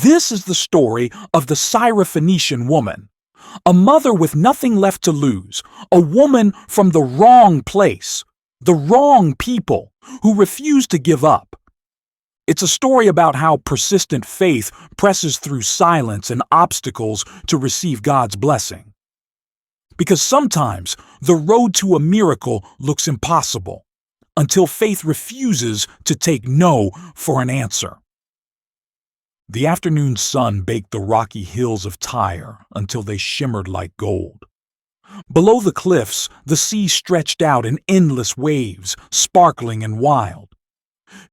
This is the story of the Syrophoenician woman, a mother with nothing left to lose, a woman from the wrong place, the wrong people, who refused to give up. It's a story about how persistent faith presses through silence and obstacles to receive God's blessing. Because sometimes the road to a miracle looks impossible, until faith refuses to take no for an answer. The afternoon sun baked the rocky hills of Tyre until they shimmered like gold. Below the cliffs, the sea stretched out in endless waves, sparkling and wild.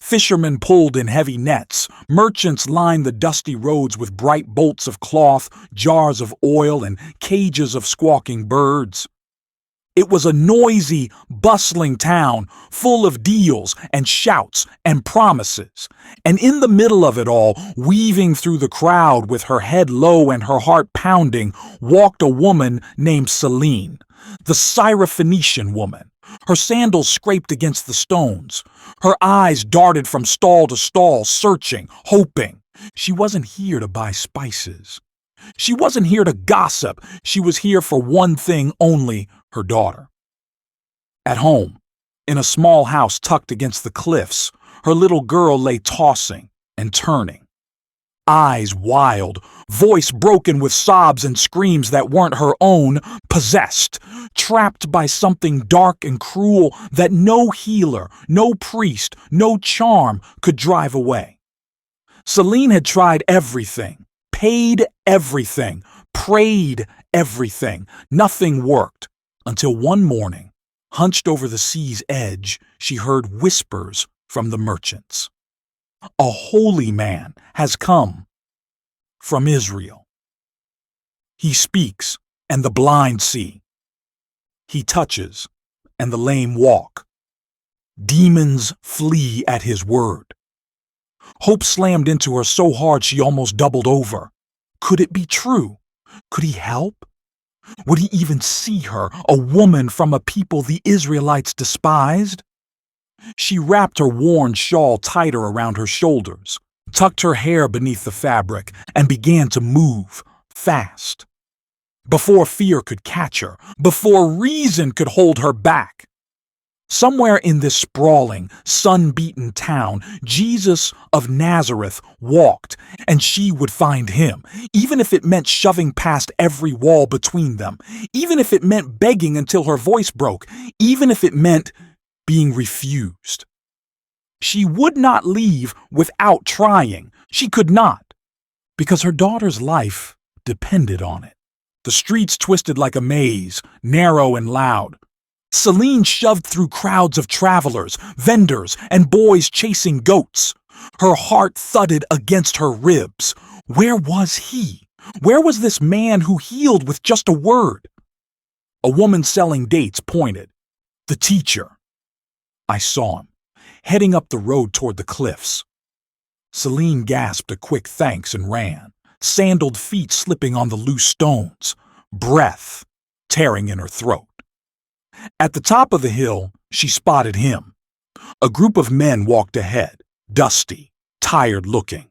Fishermen pulled in heavy nets, merchants lined the dusty roads with bright bolts of cloth, jars of oil, and cages of squawking birds. It was a noisy, bustling town, full of deals and shouts and promises. And in the middle of it all, weaving through the crowd with her head low and her heart pounding, walked a woman named Seline, the Syrophoenician woman. Her sandals scraped against the stones. Her eyes darted from stall to stall, searching, hoping. She wasn't here to buy spices. She wasn't here to gossip. She was here for one thing only, her daughter. At home, in a small house tucked against the cliffs, her little girl lay tossing and turning. Eyes wild, voice broken with sobs and screams that weren't her own, possessed, trapped by something dark and cruel that no healer, no priest, no charm could drive away. Seline had tried everything, paid everything, prayed everything. Nothing worked until one morning, hunched over the sea's edge, she heard whispers from the merchants. A holy man has come from Israel. He speaks, and the blind see. He touches, and the lame walk. Demons flee at his word. Hope slammed into her so hard she almost doubled over. Could it be true? Could he help? Would he even see her, a woman from a people the Israelites despised? She wrapped her worn shawl tighter around her shoulders, tucked her hair beneath the fabric, and began to move fast. Before fear could catch her, before reason could hold her back. Somewhere in this sprawling, sun-beaten town, Jesus of Nazareth walked, and she would find him, even if it meant shoving past every wall between them, even if it meant begging until her voice broke, even if it meant being refused. She would not leave without trying. She could not, because her daughter's life depended on it. The streets twisted like a maze, narrow and loud. Seline shoved through crowds of travelers, vendors, and boys chasing goats. Her heart thudded against her ribs. Where was he? Where was this man who healed with just a word? A woman selling dates pointed. The teacher. I saw him, heading up the road toward the cliffs. Seline gasped a quick thanks and ran, sandaled feet slipping on the loose stones, breath tearing in her throat. At the top of the hill, she spotted him. A group of men walked ahead, dusty, tired-looking.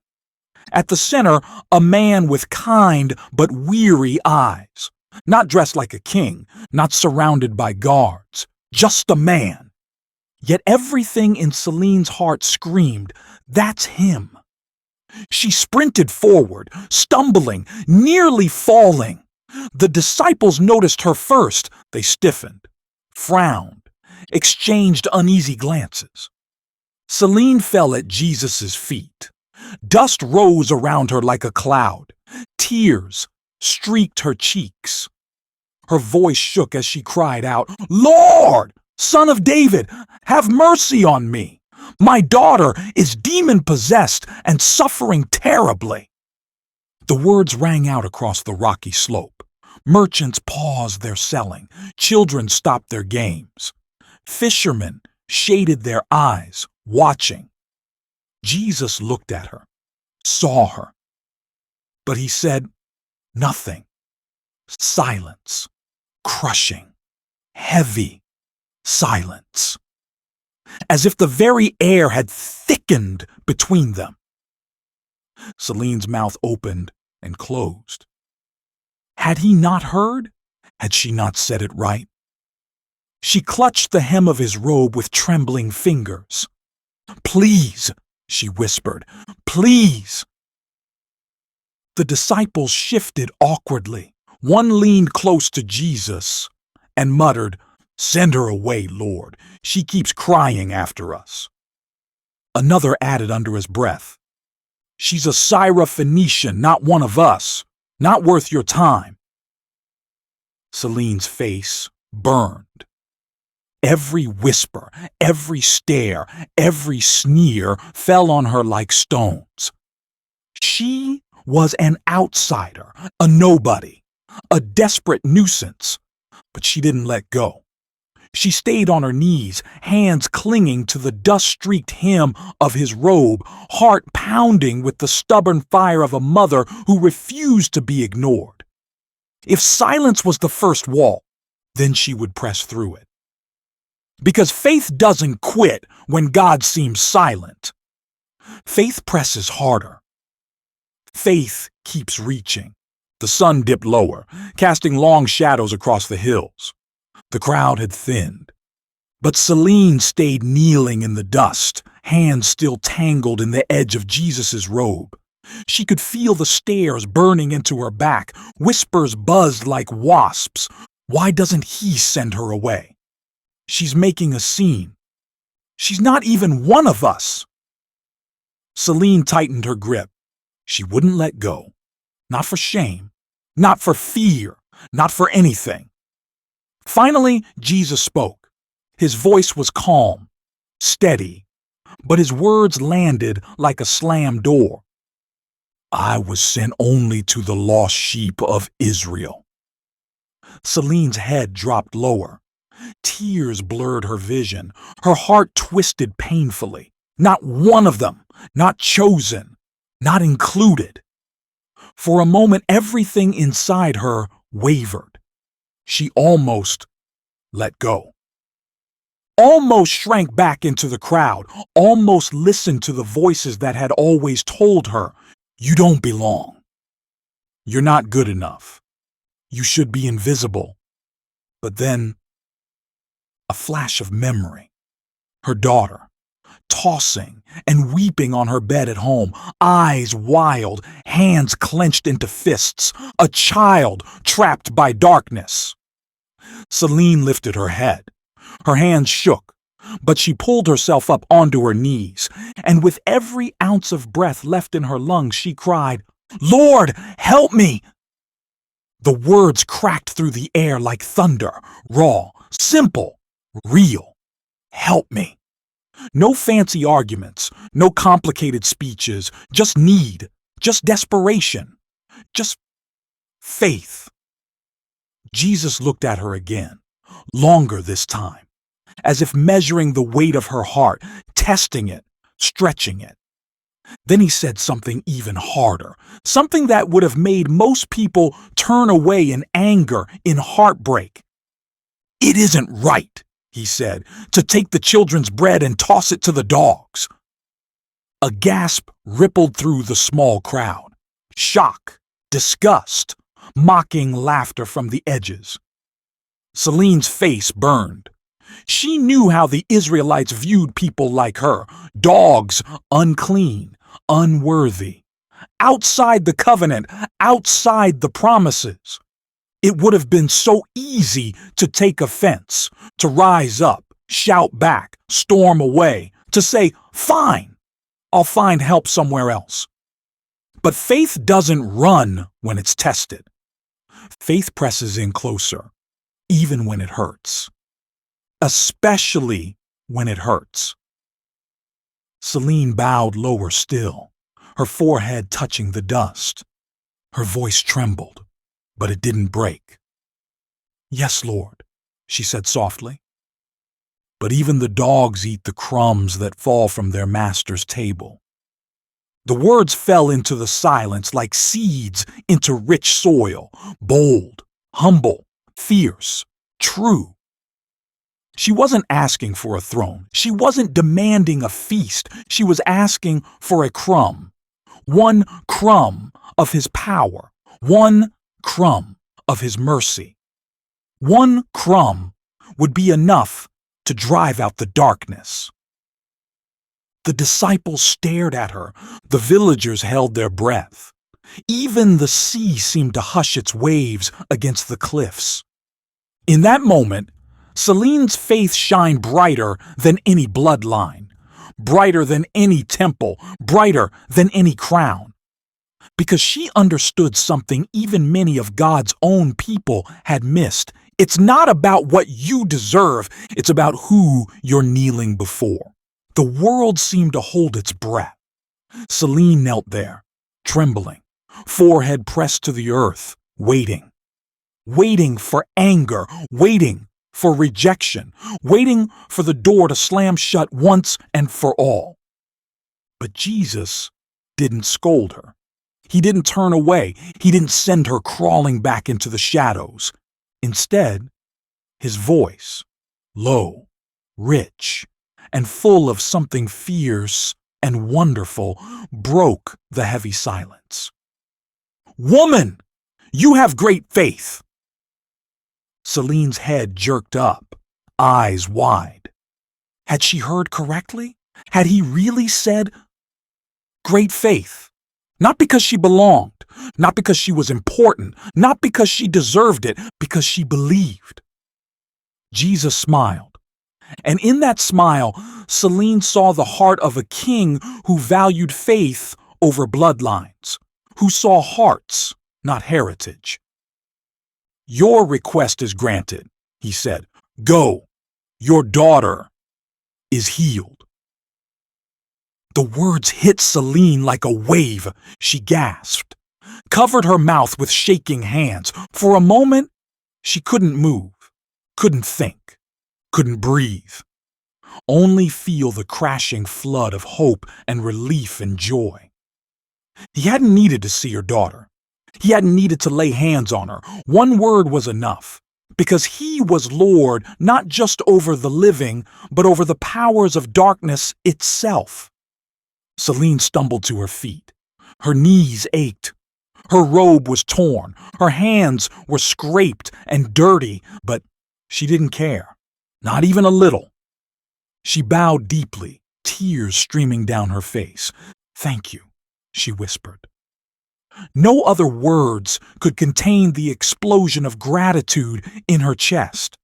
At the center, a man with kind but weary eyes, not dressed like a king, not surrounded by guards, just a man. Yet everything in Seline's heart screamed, that's him. She sprinted forward, stumbling, nearly falling. The disciples noticed her first. They stiffened, frowned, exchanged uneasy glances. Seline fell at Jesus' feet. Dust rose around her like a cloud. Tears streaked her cheeks. Her voice shook as she cried out, "Lord, Son of David, have mercy on me. My daughter is demon-possessed and suffering terribly." The words rang out across the rocky slope. Merchants paused their selling. Children stopped their games. Fishermen shaded their eyes, watching. Jesus looked at her, saw her. But he said nothing. Silence. Crushing. Heavy silence. As if the very air had thickened between them. Selene's mouth opened and closed. Had he not heard? Had she not said it right? She clutched the hem of his robe with trembling fingers. "Please," she whispered, "please." The disciples shifted awkwardly. One leaned close to Jesus and muttered, "Send her away, Lord. She keeps crying after us." Another added under his breath, "She's a Syrophoenician, not one of us. Not worth your time." Selene's face burned. Every whisper, every stare, every sneer fell on her like stones. She was an outsider, a nobody, a desperate nuisance, but she didn't let go. She stayed on her knees, hands clinging to the dust-streaked hem of his robe, heart pounding with the stubborn fire of a mother who refused to be ignored. If silence was the first wall, then she would press through it. Because faith doesn't quit when God seems silent. Faith presses harder. Faith keeps reaching. The sun dipped lower, casting long shadows across the hills. The crowd had thinned. But Seline stayed kneeling in the dust, hands still tangled in the edge of Jesus' robe. She could feel the stares burning into her back, whispers buzzed like wasps. Why doesn't he send her away? She's making a scene. She's not even one of us. Seline tightened her grip. She wouldn't let go. Not for shame, not for fear, not for anything. Finally, Jesus spoke. His voice was calm, steady, but his words landed like a slammed door. "I was sent only to the lost sheep of Israel." Selene's head dropped lower. Tears blurred her vision. Her heart twisted painfully. Not one of them, not chosen, not included. For a moment, everything inside her wavered. She almost let go. Almost shrank back into the crowd, almost listened to the voices that had always told her, "You don't belong. You're not good enough. You should be invisible." But then, a flash of memory. Her daughter, tossing and weeping on her bed at home, eyes wild, hands clenched into fists, a child trapped by darkness. Seline lifted her head. Her hands shook, but she pulled herself up onto her knees, and with every ounce of breath left in her lungs, she cried, "Lord, help me!" The words cracked through the air like thunder, raw, simple, real. Help me. No fancy arguments, no complicated speeches, just need, just desperation, just faith. Jesus looked at her again, longer this time, as if measuring the weight of her heart, testing it, stretching it. Then he said something even harder, something that would have made most people turn away in anger, in heartbreak. "It isn't right," he said, "to take the children's bread and toss it to the dogs." A gasp rippled through the small crowd. Shock, disgust, mocking laughter from the edges. Selene's face burned. She knew how the Israelites viewed people like her, dogs, unclean, unworthy, outside the covenant, outside the promises. It would have been so easy to take offense, to rise up, shout back, storm away, to say, "Fine, I'll find help somewhere else." But faith doesn't run when it's tested. Faith presses in closer, even when it hurts. Especially when it hurts. Seline bowed lower still, her forehead touching the dust. Her voice trembled, but it didn't break. "Yes, Lord," she said softly. But even the dogs eat the crumbs that fall from their master's table. The words fell into the silence like seeds into rich soil, bold, humble, fierce, true. She wasn't asking for a throne. She wasn't demanding a feast. She was asking for a crumb. one crumb of his power, one crumb of his mercy. One crumb would be enough to drive out the darkness. The disciples stared at her. The villagers held their breath. Even the sea seemed to hush its waves against the cliffs. In that moment, Seline's faith shined brighter than any bloodline, brighter than any temple, brighter than any crown. Because she understood something even many of God's own people had missed. It's not about what you deserve, it's about who you're kneeling before. The world seemed to hold its breath. Seline knelt there, trembling, forehead pressed to the earth, waiting. Waiting for anger, waiting for rejection, waiting for the door to slam shut once and for all. But Jesus didn't scold her. He didn't turn away. He didn't send her crawling back into the shadows. Instead, his voice, low, rich, and full of something fierce and wonderful, broke the heavy silence. "Woman, you have great faith." Seline's head jerked up, eyes wide. Had she heard correctly? Had he really said, "Great faith"? Not because she belonged, not because she was important, not because she deserved it, because she believed. Jesus smiled, and in that smile, Seline saw the heart of a king who valued faith over bloodlines, who saw hearts, not heritage. "Your request is granted," he said. "Go, your daughter is healed." The words hit Seline like a wave. She gasped, covered her mouth with shaking hands. For a moment, she couldn't move, couldn't think, couldn't breathe. Only feel the crashing flood of hope and relief and joy. He hadn't needed to see her daughter. He hadn't needed to lay hands on her. One word was enough, because he was Lord not just over the living, but over the powers of darkness itself. Seline stumbled to her feet. Her knees ached. Her robe was torn. Her hands were scraped and dirty, but she didn't care, not even a little. She bowed deeply, tears streaming down her face. "Thank you," she whispered. No other words could contain the explosion of gratitude in her chest.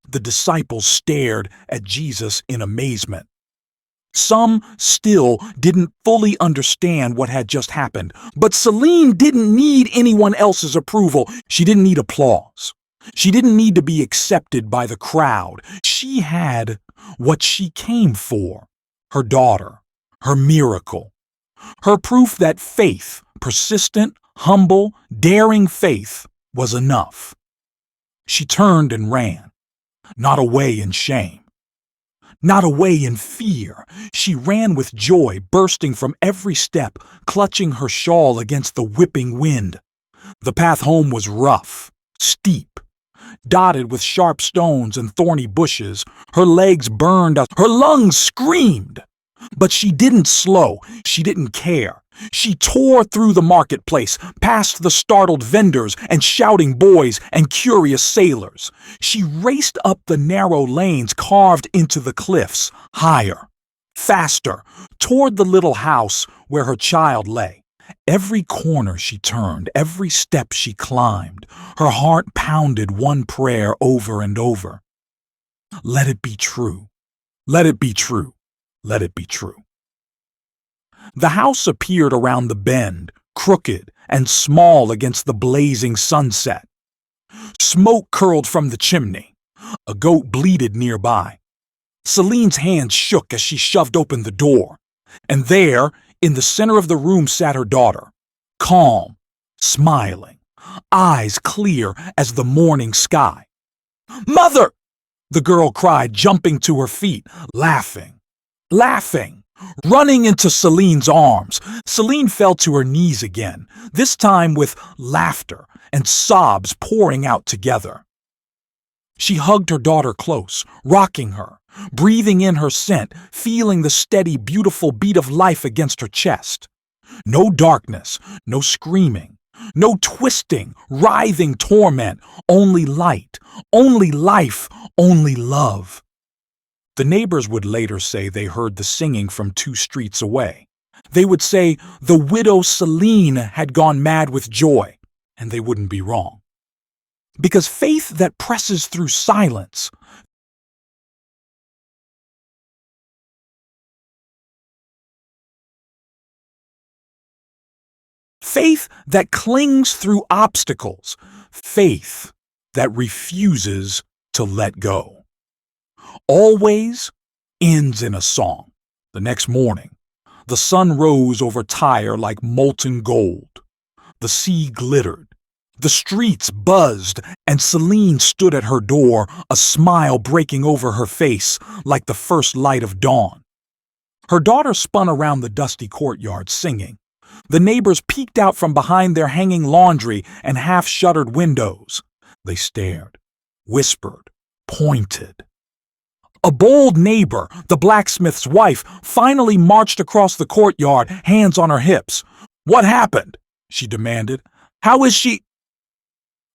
The disciples stared at Jesus in amazement. Some still didn't fully understand what had just happened, but Seline didn't need anyone else's approval. She didn't need applause. She didn't need to be accepted by the crowd. She had what she came for: her daughter, her miracle, her proof that faith, persistent, humble, daring faith, was enough. She turned and ran, not away in shame, not away in fear. She ran with joy bursting from every step, clutching her shawl against the whipping wind. The path home was rough, steep, dotted with sharp stones and thorny bushes. Her legs burned out. Her lungs screamed. But she didn't slow. She didn't care. She tore through the marketplace, past the startled vendors and shouting boys and curious sailors. She raced up the narrow lanes carved into the cliffs, higher, faster, toward the little house where her child lay. Every corner she turned, every step she climbed, her heart pounded one prayer over and over. Let it be true. Let it be true. Let it be true. The house appeared around the bend, crooked and small against the blazing sunset. Smoke curled from the chimney. A goat bleated nearby. Seline's hands shook as she shoved open the door. And there, in the center of the room, sat her daughter, calm, smiling, eyes clear as the morning sky. "Mother!" the girl cried, jumping to her feet, laughing, running into Seline's arms. Seline fell to her knees again, this time with laughter and sobs pouring out together. She hugged her daughter close, rocking her, breathing in her scent, feeling the steady, beautiful beat of life against her chest. No darkness, no screaming, no twisting, writhing torment, only light, only life, only love. The neighbors would later say they heard the singing from 2 streets away. They would say the widow Seline had gone mad with joy, and they wouldn't be wrong. Because faith that presses through silence, faith that clings through obstacles, faith that refuses to let go, always ends in a song. The next morning, the sun rose over Tyre like molten gold. The sea glittered. The streets buzzed, and Seline stood at her door, a smile breaking over her face like the first light of dawn. Her daughter spun around the dusty courtyard singing. The neighbors peeked out from behind their hanging laundry and half-shuttered windows. They stared, whispered, pointed. A bold neighbor, the blacksmith's wife, finally marched across the courtyard, hands on her hips. "What happened?" she demanded. "How is she—"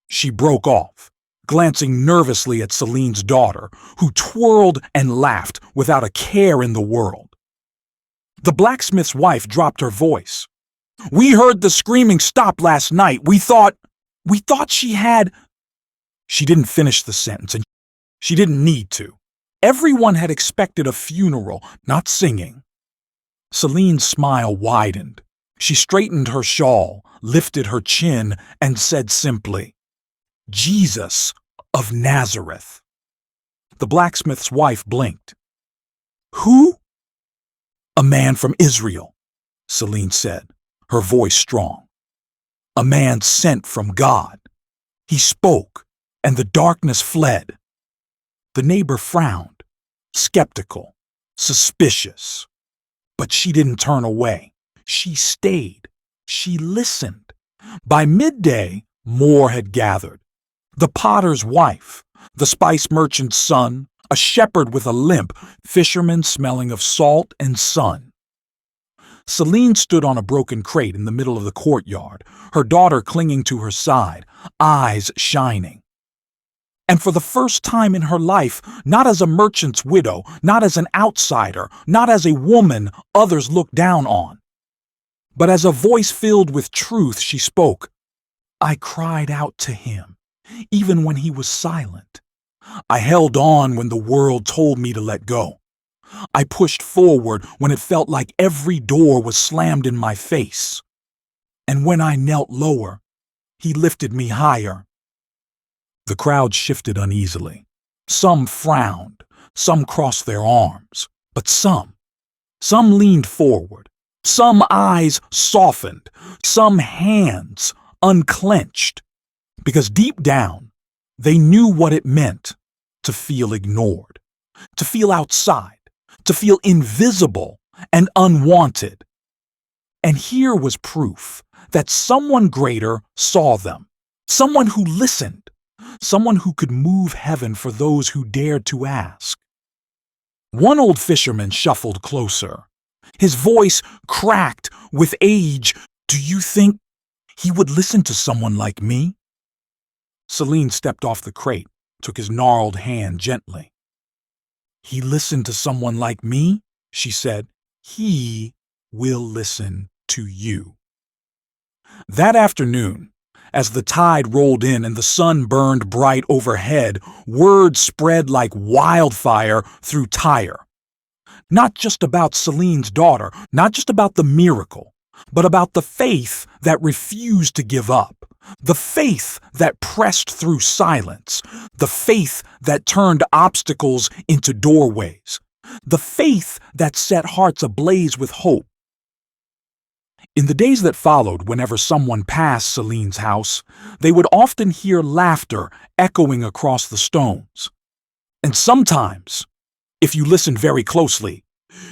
She broke off, glancing nervously at Seline's daughter, who twirled and laughed without a care in the world. The blacksmith's wife dropped her voice. "We heard the screaming stop last night. We thought she had—" She didn't finish the sentence, and she didn't need to. Everyone had expected a funeral, not singing. Seline's smile widened. She straightened her shawl, lifted her chin, and said simply, "Jesus of Nazareth." The blacksmith's wife blinked. "Who?" "A man from Israel," Seline said, her voice strong. "A man sent from God. He spoke, and the darkness fled." The neighbor frowned, skeptical, suspicious. But she didn't turn away. She stayed. She listened. By midday, more had gathered. The potter's wife, the spice merchant's son, a shepherd with a limp, fishermen smelling of salt and sun. Seline stood on a broken crate in the middle of the courtyard, her daughter clinging to her side, eyes shining. And for the first time in her life, not as a merchant's widow, not as an outsider, not as a woman others looked down on, but as a voice filled with truth, she spoke. "I cried out to him, even when he was silent. I held on when the world told me to let go. I pushed forward when it felt like every door was slammed in my face. And when I knelt lower, he lifted me higher." The crowd shifted uneasily. Some frowned, some crossed their arms, but some leaned forward, some eyes softened, some hands unclenched, because deep down, they knew what it meant to feel ignored, to feel outside, to feel invisible and unwanted. And here was proof that someone greater saw them, someone who listened, someone who could move heaven for those who dared to ask. One old fisherman shuffled closer. His voice cracked with age. "Do you think he would listen to someone like me?" Seline stepped off the crate, took his gnarled hand gently. "He listened to someone like me," she said. "He will listen to you." That afternoon, as the tide rolled in and the sun burned bright overhead, word spread like wildfire through Tyre. Not just about Seline's daughter, not just about the miracle, but about the faith that refused to give up, the faith that pressed through silence, the faith that turned obstacles into doorways, the faith that set hearts ablaze with hope. In the days that followed, whenever someone passed Seline's house, they would often hear laughter echoing across the stones. And sometimes, if you listened very closely,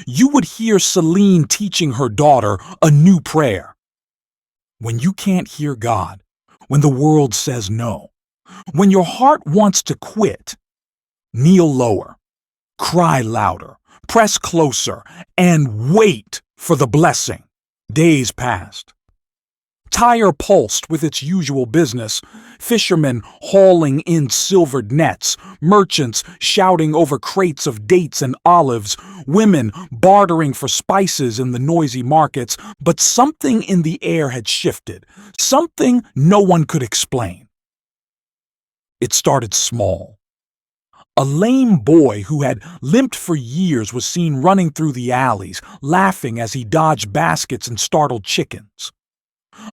you would hear Seline teaching her daughter a new prayer. When you can't hear God, when the world says no, when your heart wants to quit, kneel lower, cry louder, press closer, and wait for the blessing. Days passed. Tyre pulsed with its usual business, fishermen hauling in silvered nets, merchants shouting over crates of dates and olives, women bartering for spices in the noisy markets, but something in the air had shifted, something no one could explain. It started small. A lame boy who had limped for years was seen running through the alleys, laughing as he dodged baskets and startled chickens.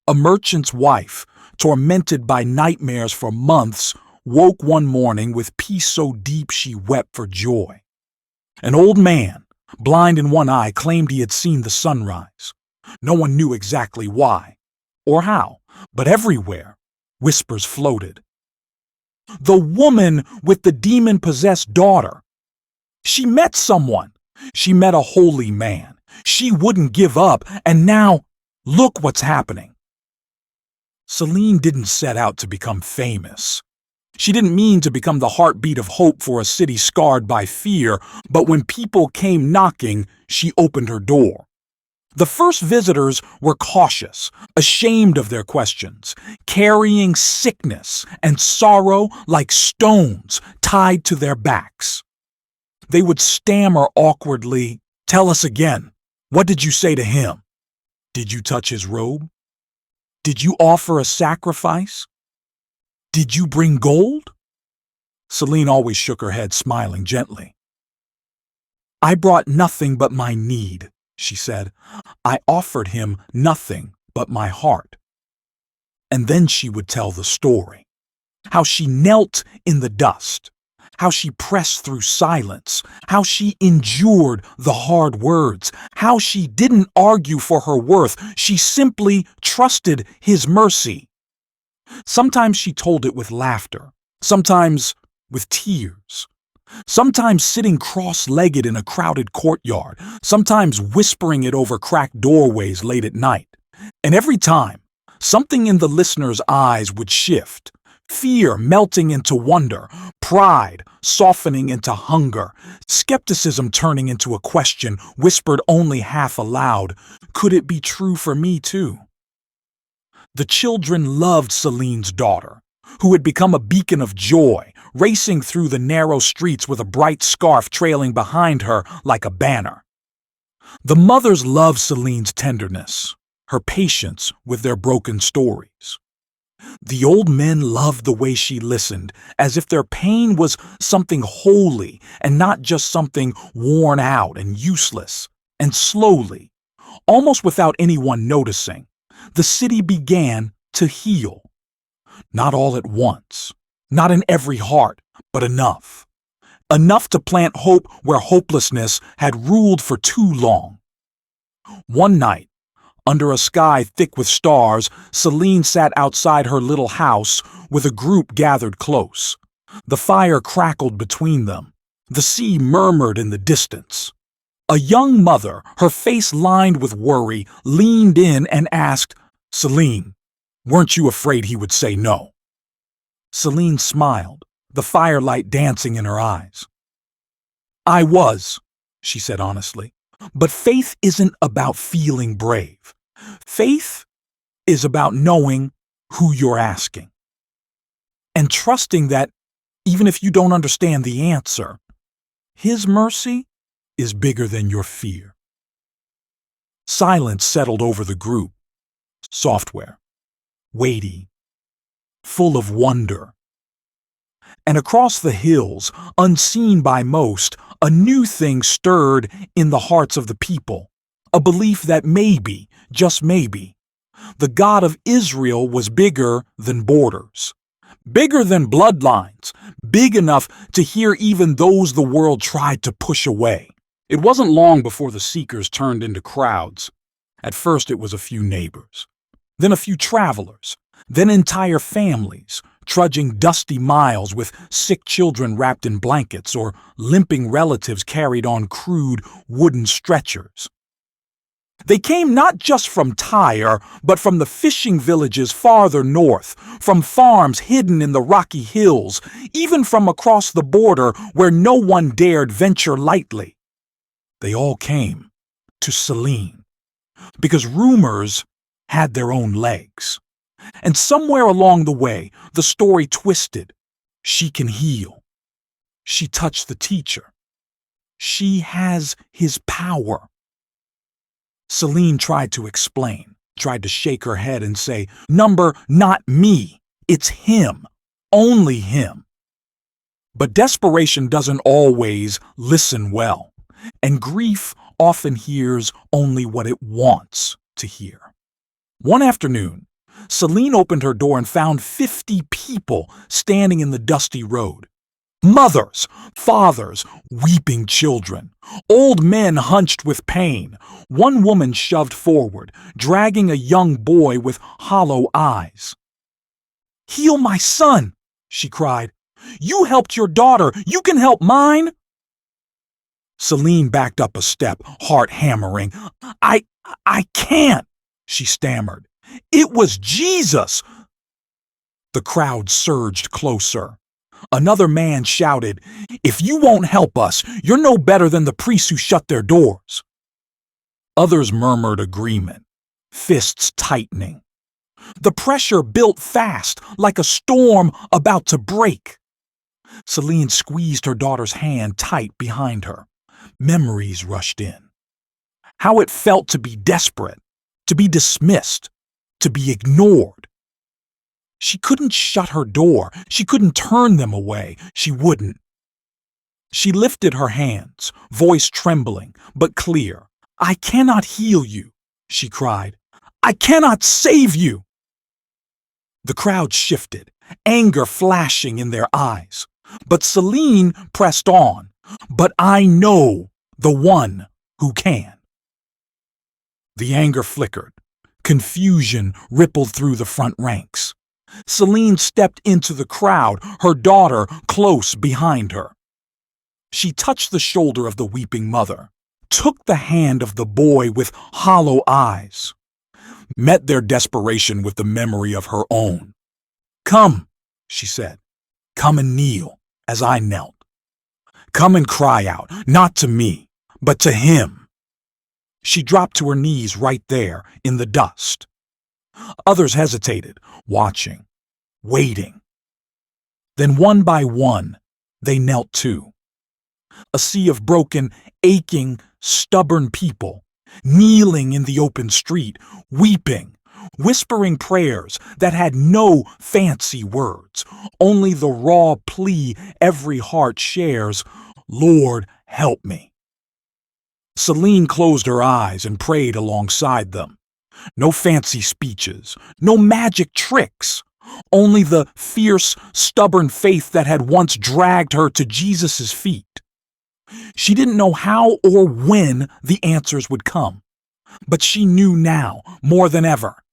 A merchant's wife, tormented by nightmares for months, woke one morning with peace so deep she wept for joy. An old man, blind in one eye, claimed he had seen the sunrise. No one knew exactly why or how, but everywhere whispers floated. The woman with the demon-possessed daughter. She met someone. She met a holy man. She wouldn't give up, and now, look what's happening. Seline didn't set out to become famous. She didn't mean to become the heartbeat of hope for a city scarred by fear, but when people came knocking, she opened her door. The first visitors were cautious, ashamed of their questions, carrying sickness and sorrow like stones tied to their backs. They would stammer awkwardly, "Tell us again. What did you say to him? Did you touch his robe? Did you offer a sacrifice? Did you bring gold?" Seline always shook her head, smiling gently. "I brought nothing but my need," she said. "I offered him nothing but my heart." And then she would tell the story. How she knelt in the dust. How she pressed through silence. How she endured the hard words. How she didn't argue for her worth. She simply trusted his mercy. Sometimes she told it with laughter. Sometimes with tears. Sometimes sitting cross-legged in a crowded courtyard, sometimes whispering it over cracked doorways late at night. And every time, something in the listener's eyes would shift, fear melting into wonder, pride softening into hunger, skepticism turning into a question whispered only half aloud, "Could it be true for me too?" The children loved Seline's daughter, who had become a beacon of joy, racing through the narrow streets with a bright scarf trailing behind her like a banner. The mothers loved Seline's tenderness, her patience with their broken stories. The old men loved the way she listened, as if their pain was something holy and not just something worn out and useless. And slowly, almost without anyone noticing, the city began to heal. Not all at once, not in every heart, but enough. Enough to plant hope where hopelessness had ruled for too long. One night, under a sky thick with stars, Seline sat outside her little house with a group gathered close. The fire crackled between them. The sea murmured in the distance. A young mother, her face lined with worry, leaned in and asked, "Seline, weren't you afraid he would say no?" Seline smiled, the firelight dancing in her eyes. "I was," she said honestly. "But faith isn't about feeling brave. Faith is about knowing who you're asking. And trusting that, even if you don't understand the answer, his mercy is bigger than your fear." Silence settled over the group. Software, weighty, full of wonder. And across the hills, unseen by most, a new thing stirred in the hearts of the people, a belief that maybe, just maybe, the God of Israel was bigger than borders, bigger than bloodlines, big enough to hear even those the world tried to push away. It wasn't long before the seekers turned into crowds. At first it was a few neighbors, then a few travelers, then entire families, trudging dusty miles with sick children wrapped in blankets or limping relatives carried on crude wooden stretchers. They came not just from Tyre, but from the fishing villages farther north, from farms hidden in the rocky hills, even from across the border where no one dared venture lightly. They all came to Seline, because rumors had their own legs. And somewhere along the way, the story twisted. She can heal. She touched the teacher. She has his power. Seline tried to explain, tried to shake her head and say, "Number, not me. It's him. Only him." But desperation doesn't always listen well, and grief often hears only what it wants to hear. One afternoon, Seline opened her door and found 50 people standing in the dusty road. Mothers, fathers, weeping children, old men hunched with pain, one woman shoved forward, dragging a young boy with hollow eyes. "Heal my son," she cried. "You helped your daughter. You can help mine." Seline backed up a step, heart hammering. I can't," she stammered. "It was Jesus." The crowd surged closer. Another man shouted, "If you won't help us, you're no better than the priests who shut their doors." Others murmured agreement, fists tightening. The pressure built fast, like a storm about to break. Seline squeezed her daughter's hand tight behind her. Memories rushed in. How it felt to be desperate, to be dismissed, to be ignored. She couldn't shut her door. She couldn't turn them away. She wouldn't. She lifted her hands, voice trembling, but clear. "I cannot heal you," she cried. "I cannot save you." The crowd shifted, anger flashing in their eyes. But Seline pressed on. "But I know the one who can." The anger flickered. Confusion rippled through the front ranks. Seline stepped into the crowd, her daughter close behind her. She touched the shoulder of the weeping mother, took the hand of the boy with hollow eyes, met their desperation with the memory of her own. "Come," she said. "Come and kneel, as I knelt. Come and cry out, not to me, but to him." She dropped to her knees right there in the dust. Others hesitated, watching, waiting. Then one by one, they knelt too. A sea of broken, aching, stubborn people, kneeling in the open street, weeping, whispering prayers that had no fancy words, only the raw plea every heart shares, "Lord, help me." Seline closed her eyes and prayed alongside them. No fancy speeches, no magic tricks, only the fierce, stubborn faith that had once dragged her to Jesus' feet. She didn't know how or when the answers would come, but she knew now, more than ever.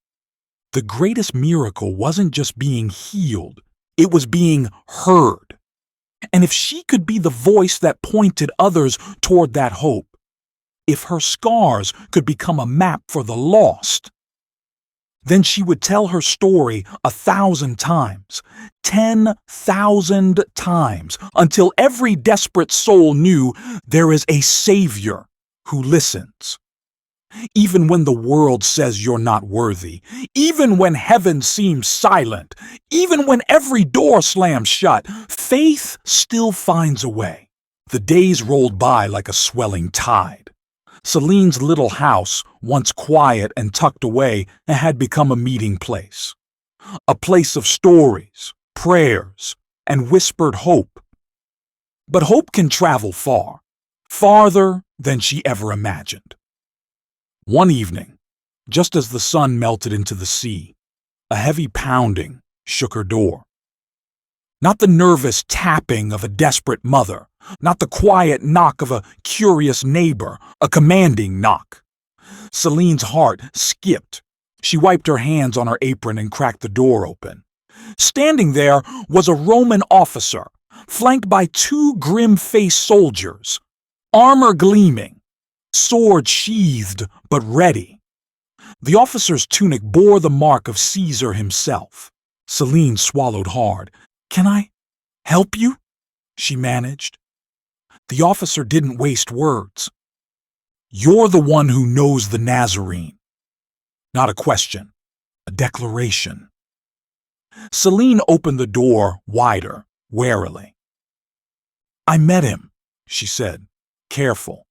The greatest miracle wasn't just being healed, it was being heard. And if she could be the voice that pointed others toward that hope, if her scars could become a map for the lost, then she would tell her story 1,000 times, 10,000 times, until every desperate soul knew there is a Savior who listens. Even when the world says you're not worthy, even when heaven seems silent, even when every door slams shut, faith still finds a way. The days rolled by like a swelling tide. Seline's little house, once quiet and tucked away, had become a meeting place. A place of stories, prayers, and whispered hope. But hope can travel far, farther than she ever imagined. One evening, just as the sun melted into the sea, a heavy pounding shook her door. Not the nervous tapping of a desperate mother, not the quiet knock of a curious neighbor, a commanding knock. Seline's heart skipped. She wiped her hands on her apron and cracked the door open. Standing there was a Roman officer, flanked by 2 grim-faced soldiers, armor gleaming, sword sheathed but ready. The officer's tunic bore the mark of Caesar himself. Seline swallowed hard. "Can I help you?" she managed. The officer didn't waste words. "You're the one who knows the Nazarene. Not a question, a declaration. Seline opened the door wider, warily. "I met him," she said, careful.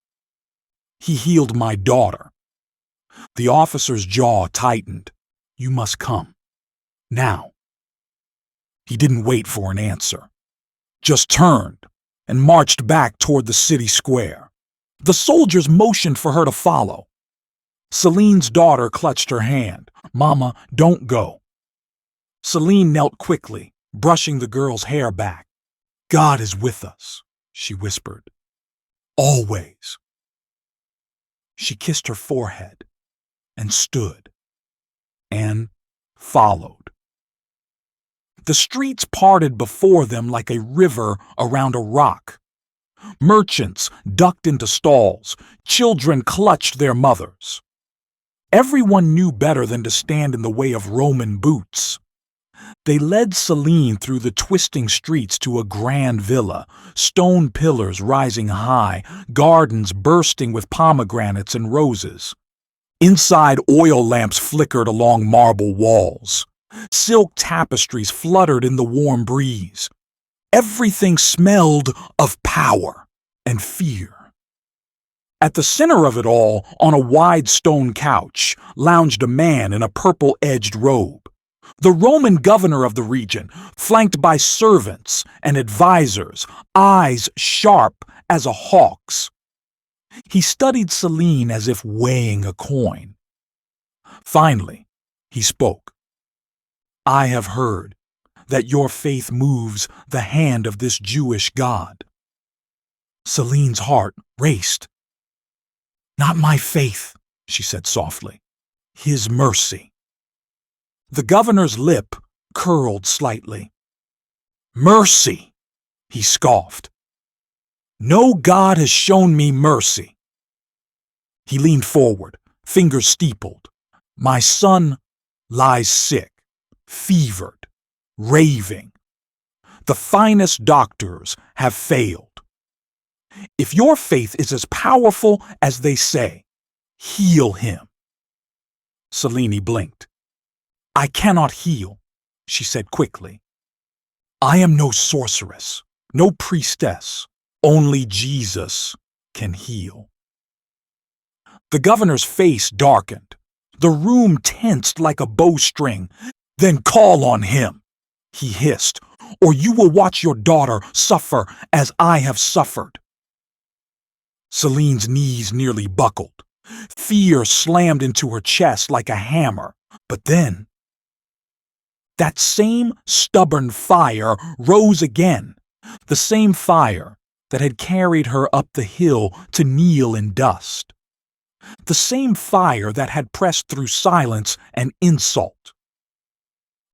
"He healed my daughter." The officer's jaw tightened. "You must come. Now." He didn't wait for an answer, just turned and marched back toward the city square. The soldiers motioned for her to follow. Seline's daughter clutched her hand. "Mama, don't go." Seline knelt quickly, brushing the girl's hair back. "God is with us," she whispered. "Always." She kissed her forehead and stood and followed. The streets parted before them like a river around a rock. Merchants ducked into stalls. Children clutched their mothers. Everyone knew better than to stand in the way of Roman boots. They led Seline through the twisting streets to a grand villa, stone pillars rising high, gardens bursting with pomegranates and roses. Inside, oil lamps flickered along marble walls. Silk tapestries fluttered in the warm breeze. Everything smelled of power and fear. At the center of it all, on a wide stone couch, lounged a man in a purple-edged robe. The Roman governor of the region, flanked by servants and advisors, eyes sharp as a hawk's. He studied Seline as if weighing a coin. Finally, he spoke. "I have heard that your faith moves the hand of this Jewish God." Seline's heart raced. "Not my faith," she said softly. "His mercy." The governor's lip curled slightly. "Mercy," he scoffed. "No God has shown me mercy." He leaned forward, fingers steepled. "My son lies sick, fevered, raving. The finest doctors have failed. If your faith is as powerful as they say, heal him." Seline blinked. "I cannot heal," she said quickly. "I am no sorceress, no priestess. Only Jesus can heal." The governor's face darkened. The room tensed like a bowstring. "Then call on him," he hissed, "or you will watch your daughter suffer as I have suffered." Seline's knees nearly buckled. Fear slammed into her chest like a hammer. But then, that same stubborn fire rose again, the same fire that had carried her up the hill to kneel in dust, the same fire that had pressed through silence and insult.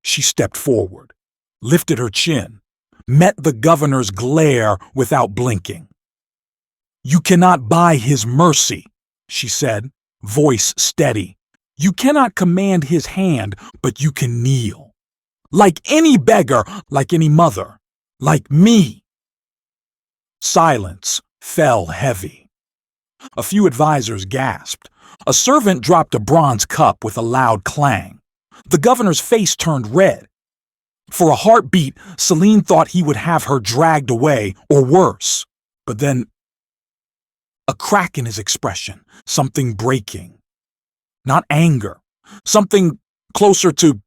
She stepped forward, lifted her chin, met the governor's glare without blinking. "You cannot buy his mercy," she said, voice steady. "You cannot command his hand, but you can kneel. Like any beggar, like any mother, like me." Silence fell heavy. A few advisors gasped. A servant dropped a bronze cup with a loud clang. The governor's face turned red. For a heartbeat, Seline thought he would have her dragged away, or worse. But then, a crack in his expression, something breaking. Not anger, something closer to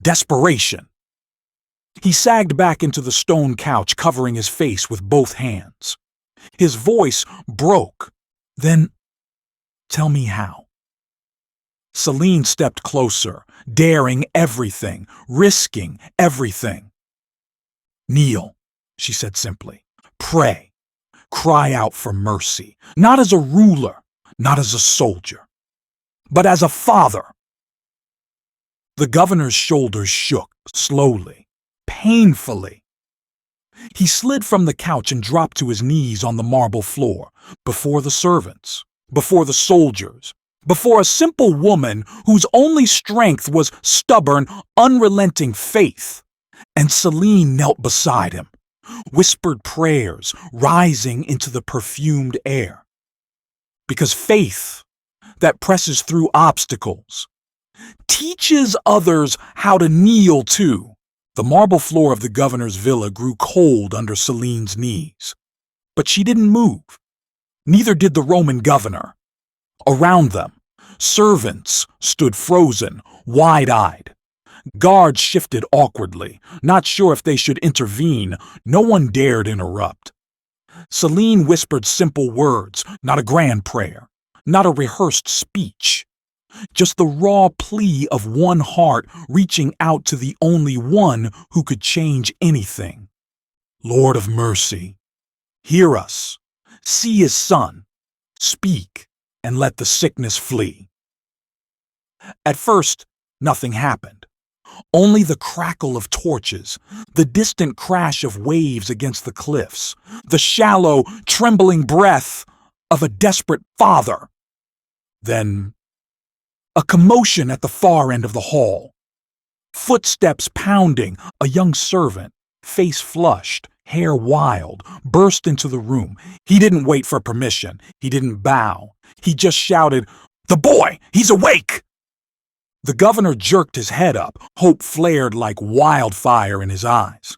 desperation. He sagged back into the stone couch, covering his face with both hands. His voice broke. "Then, tell me how." Seline stepped closer, daring everything, risking everything. "Kneel," she said simply. "Pray. Cry out for mercy. Not as a ruler, not as a soldier, but as a father." The governor's shoulders shook, slowly, painfully. He slid from the couch and dropped to his knees on the marble floor, before the servants, before the soldiers, before a simple woman whose only strength was stubborn, unrelenting faith. And Seline knelt beside him, whispered prayers rising into the perfumed air. Because faith that presses through obstacles teaches others how to kneel too. The marble floor of the governor's villa grew cold under Seline's knees. But she didn't move. Neither did the Roman governor. Around them, servants stood frozen, wide-eyed. Guards shifted awkwardly, not sure if they should intervene. No one dared interrupt. Seline whispered simple words, not a grand prayer, not a rehearsed speech. Just the raw plea of one heart reaching out to the only one who could change anything. Lord of mercy, hear us, see his son, speak, and let the sickness flee. At first, nothing happened. Only the crackle of torches, the distant crash of waves against the cliffs, the shallow, trembling breath of a desperate father. Then, a commotion at the far end of the hall. Footsteps pounding, a young servant, face flushed, hair wild, burst into the room. He didn't wait for permission. He didn't bow. He just shouted, "The boy! He's awake!" The governor jerked his head up, hope flared like wildfire in his eyes.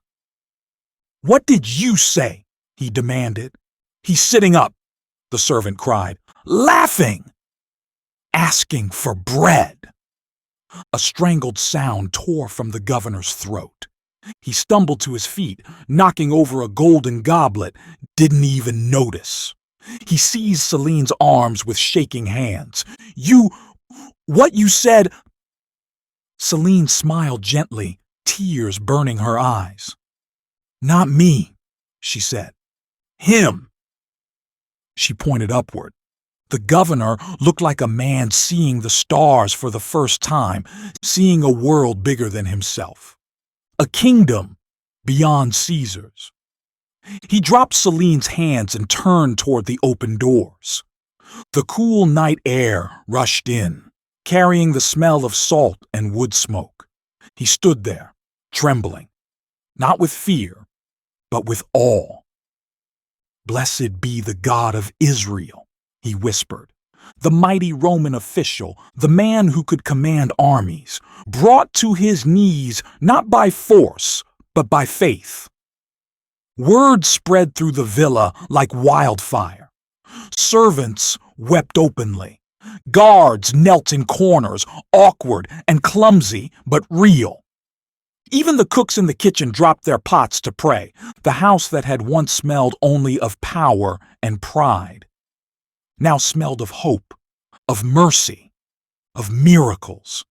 "What did you say?" he demanded. "He's sitting up," the servant cried, laughing, asking for bread. A strangled sound tore from the governor's throat. He stumbled to his feet, knocking over a golden goblet, didn't even notice. He seized Seline's arms with shaking hands. What you said?" Seline smiled gently, tears burning her eyes. "Not me," she said. "Him." She pointed upward. The governor looked like a man seeing the stars for the first time, seeing a world bigger than himself. A kingdom beyond Caesar's. He dropped Seline's hands and turned toward the open doors. The cool night air rushed in, carrying the smell of salt and wood smoke. He stood there, trembling, not with fear, but with awe. "Blessed be the God of Israel," he whispered. The mighty Roman official, the man who could command armies, brought to his knees not by force, but by faith. Word spread through the villa like wildfire. Servants wept openly. Guards knelt in corners, awkward and clumsy, but real. Even the cooks in the kitchen dropped their pots to pray, the house that had once smelled only of power and pride now smelled of hope, of mercy, of miracles.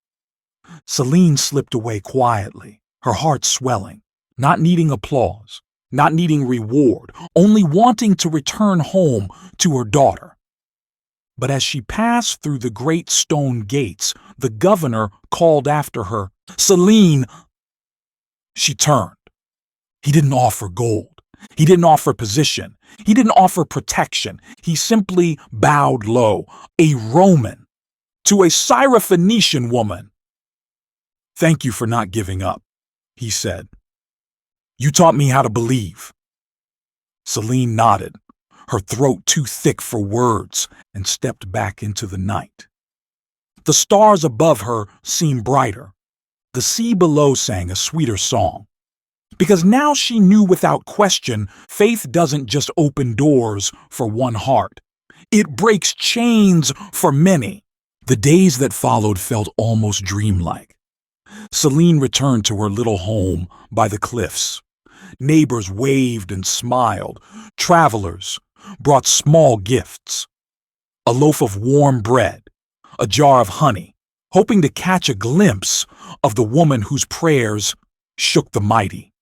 Seline slipped away quietly, her heart swelling, not needing applause, not needing reward, only wanting to return home to her daughter. But as she passed through the great stone gates, the governor called after her, "Seline!" She turned. He didn't offer gold. He didn't offer position. He didn't offer protection. He simply bowed low, a Roman, to a Syrophoenician woman. "Thank you for not giving up," he said. "You taught me how to believe." Seline nodded, her throat too thick for words, and stepped back into the night. The stars above her seemed brighter. The sea below sang a sweeter song. Because now she knew without question, faith doesn't just open doors for one heart. It breaks chains for many. The days that followed felt almost dreamlike. Seline returned to her little home by the cliffs. Neighbors waved and smiled. Travelers brought small gifts. A loaf of warm bread, a jar of honey, hoping to catch a glimpse of the woman whose prayers shook the mighty.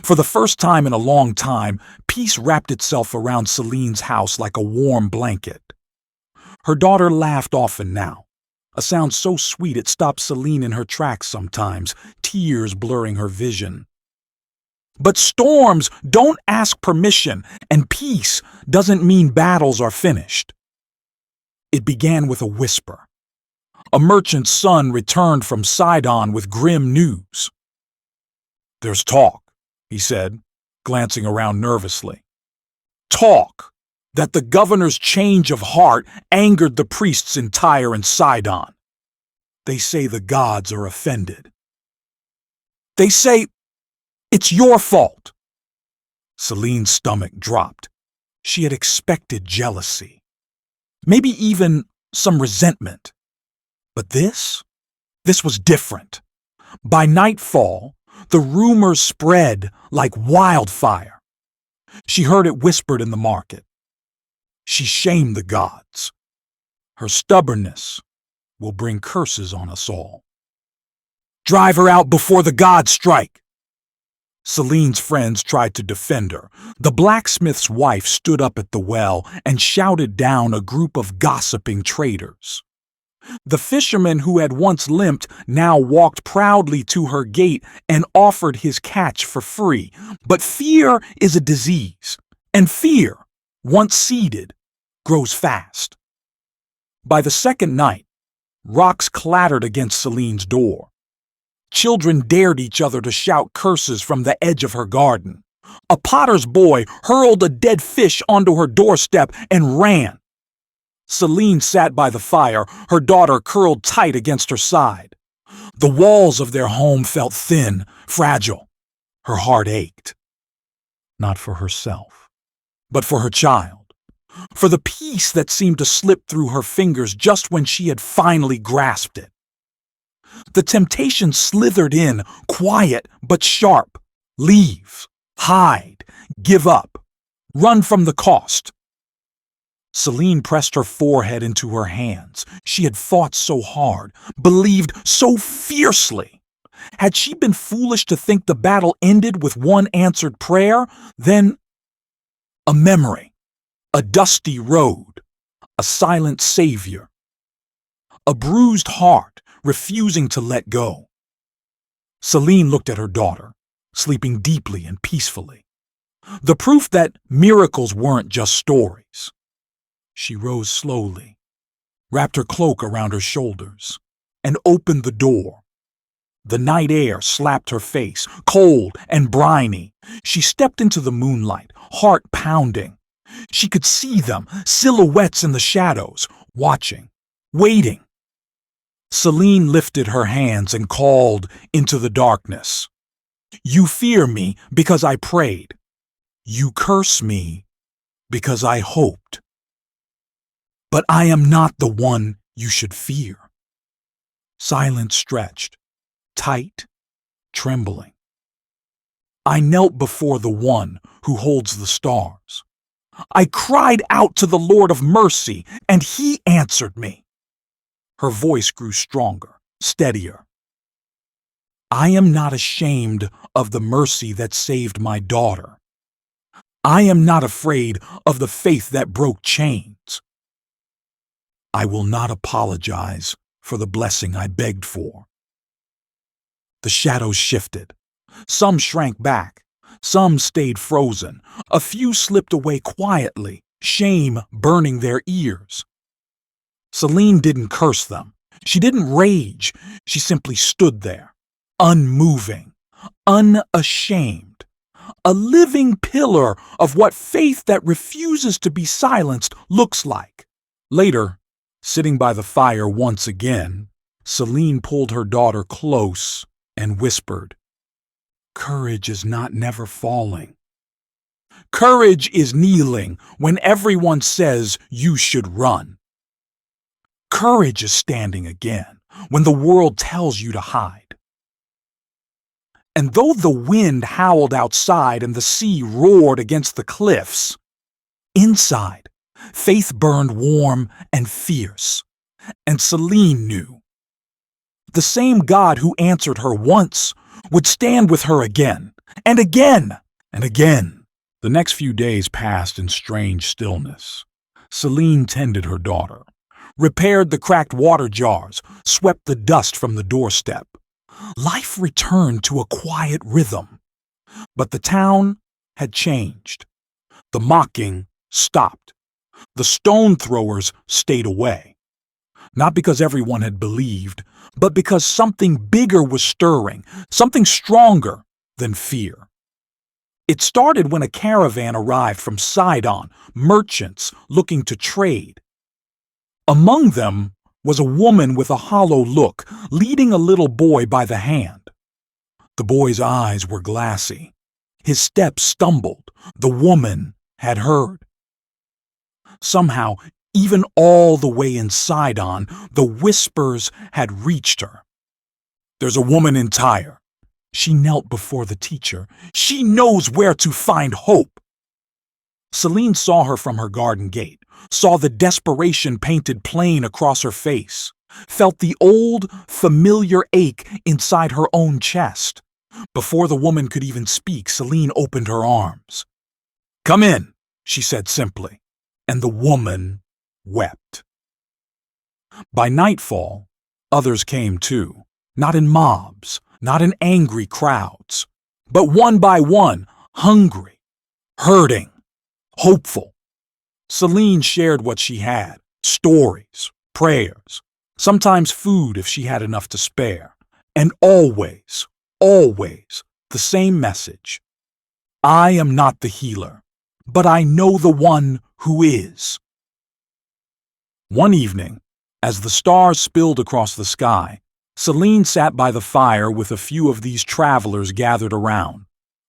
For the first time in a long time, peace wrapped itself around Seline's house like a warm blanket. Her daughter laughed often now, a sound so sweet it stopped Seline in her tracks sometimes, tears blurring her vision. But storms don't ask permission, and peace doesn't mean battles are finished. It began with a whisper. A merchant's son returned from Sidon with grim news. "There's talk," he said, glancing around nervously. "Talk that the governor's change of heart angered the priests in Tyre and Sidon. They say the gods are offended. They say it's your fault. Seline's stomach dropped. She had expected jealousy, maybe even some resentment. But this was different. By nightfall, the rumors spread like wildfire. She heard it whispered in the market. She shamed the gods. Her stubbornness will bring curses on us all. Drive her out before the gods strike. Seline's friends tried to defend her. The blacksmith's wife stood up at the well and shouted down a group of gossiping traders. The fisherman who had once limped now walked proudly to her gate and offered his catch for free. But fear is a disease, and fear, once seeded, grows fast. By the second night, rocks clattered against Seline's door. Children dared each other to shout curses from the edge of her garden. A potter's boy hurled a dead fish onto her doorstep and ran. Seline sat by the fire, her daughter curled tight against her side. The walls of their home felt thin, fragile. Her heart ached. Not for herself, but for her child. For the peace that seemed to slip through her fingers just when she had finally grasped it. The temptation slithered in, quiet but sharp. Leave, hide, give up, run from the cost. Seline pressed her forehead into her hands. She had fought so hard, believed so fiercely. Had she been foolish to think the battle ended with one answered prayer? Then a memory, a dusty road, a silent savior, a bruised heart refusing to let go. Seline looked at her daughter, sleeping deeply and peacefully. The proof that miracles weren't just stories. She rose slowly, wrapped her cloak around her shoulders, and opened the door. The night air slapped her face, cold and briny. She stepped into the moonlight, heart pounding. She could see them, silhouettes in the shadows, watching, waiting. Seline lifted her hands and called into the darkness. You fear me because I prayed. You curse me because I hoped. But I am not the one you should fear. Silence stretched, tight, trembling. I knelt before the one who holds the stars. I cried out to the Lord of mercy, and he answered me. Her voice grew stronger, steadier. I am not ashamed of the mercy that saved my daughter. I am not afraid of the faith that broke chains. I will not apologize for the blessing I begged for. The shadows shifted. Some shrank back. Some stayed frozen. A few slipped away quietly, shame burning their ears. Seline didn't curse them. She didn't rage. She simply stood there, unmoving, unashamed. A living pillar of what faith that refuses to be silenced looks like. Later, sitting by the fire once again, Seline pulled her daughter close and whispered, Courage is not never falling. Courage is kneeling when everyone says you should run. Courage is standing again when the world tells you to hide. And though the wind howled outside and the sea roared against the cliffs, inside, faith burned warm and fierce. And Seline knew. The same God who answered her once would stand with her again, and again, and again. The next few days passed in strange stillness. Seline tended her daughter, repaired the cracked water jars, swept the dust from the doorstep. Life returned to a quiet rhythm. But the town had changed. The mocking stopped. The stone throwers stayed away. Not because everyone had believed, but because something bigger was stirring, something stronger than fear. It started when a caravan arrived from Sidon, merchants looking to trade. Among them was a woman with a hollow look, leading a little boy by the hand. The boy's eyes were glassy. His steps stumbled. The woman had heard. Somehow, even all the way in Sidon, the whispers had reached her. "There's a woman in Tyre." She knelt before the teacher. "She knows where to find hope." Seline saw her from her garden gate, saw the desperation painted plain across her face, felt the old, familiar ache inside her own chest. Before the woman could even speak, Seline opened her arms. "Come in," she said simply, and the woman wept. By nightfall, others came too, not in mobs, not in angry crowds, but one by one, hungry, hurting, hopeful. Seline shared what she had, stories, prayers, sometimes food if she had enough to spare, and always, always the same message. "I am not the healer, but I know the one who is." One evening, as the stars spilled across the sky, Seline sat by the fire with a few of these travelers gathered around.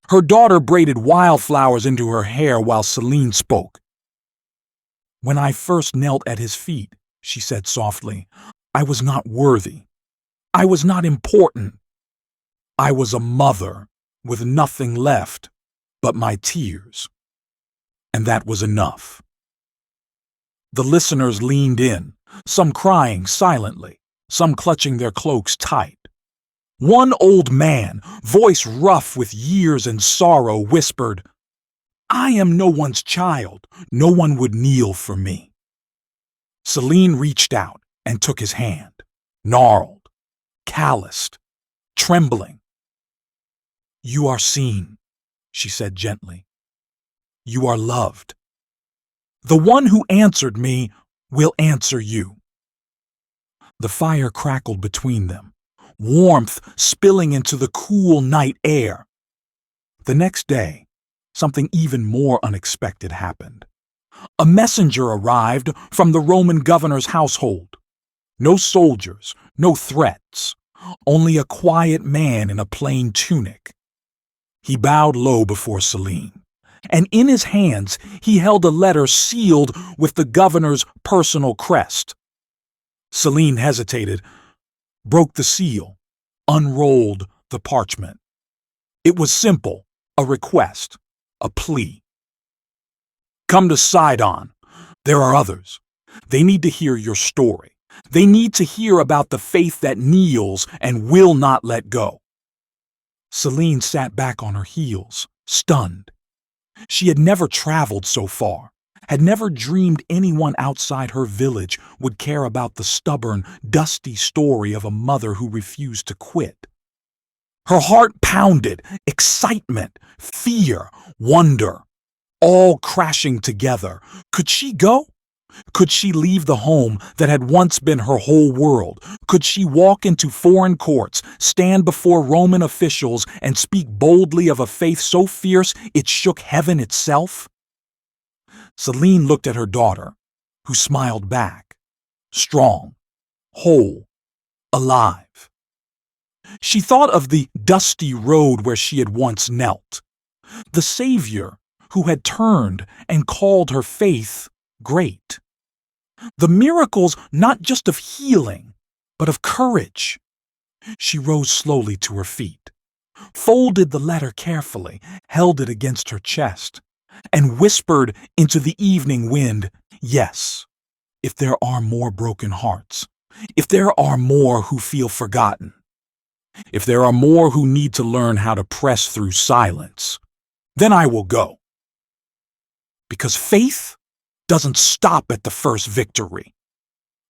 Her daughter braided wildflowers into her hair while Seline spoke. "When I first knelt at his feet," she said softly, "I was not worthy. I was not important. I was a mother with nothing left but my tears. And that was enough." The listeners leaned in, some crying silently, some clutching their cloaks tight. One old man, voice rough with years and sorrow, whispered, "I am no one's child. No one would kneel for me." Seline reached out and took his hand, gnarled, calloused, trembling. "You are seen," she said gently. "You are loved. The one who answered me will answer you." The fire crackled between them, warmth spilling into the cool night air. The next day, something even more unexpected happened. A messenger arrived from the Roman governor's household. No soldiers, no threats, only a quiet man in a plain tunic. He bowed low before Seline, and in his hands he held a letter sealed with the governor's personal crest. Seline hesitated, broke the seal, unrolled the parchment. It was simple, a request, a plea. "Come to Sidon. There are others. They need to hear your story. They need to hear about the faith that kneels and will not let go." Seline sat back on her heels, stunned. She had never traveled so far, had never dreamed anyone outside her village would care about the stubborn, dusty story of a mother who refused to quit. Her heart pounded, excitement, fear, wonder, all crashing together. Could she go? Could she leave the home that had once been her whole world? Could she walk into foreign courts, stand before Roman officials, and speak boldly of a faith so fierce it shook heaven itself? Seline looked at her daughter, who smiled back, strong, whole, alive. She thought of the dusty road where she had once knelt, the Savior who had turned and called her faith great. The miracles not just of healing, but of courage. She rose slowly to her feet, folded the letter carefully, held it against her chest, and whispered into the evening wind, "Yes, if there are more broken hearts, if there are more who feel forgotten, if there are more who need to learn how to press through silence, then I will go." Because faith doesn't stop at the first victory.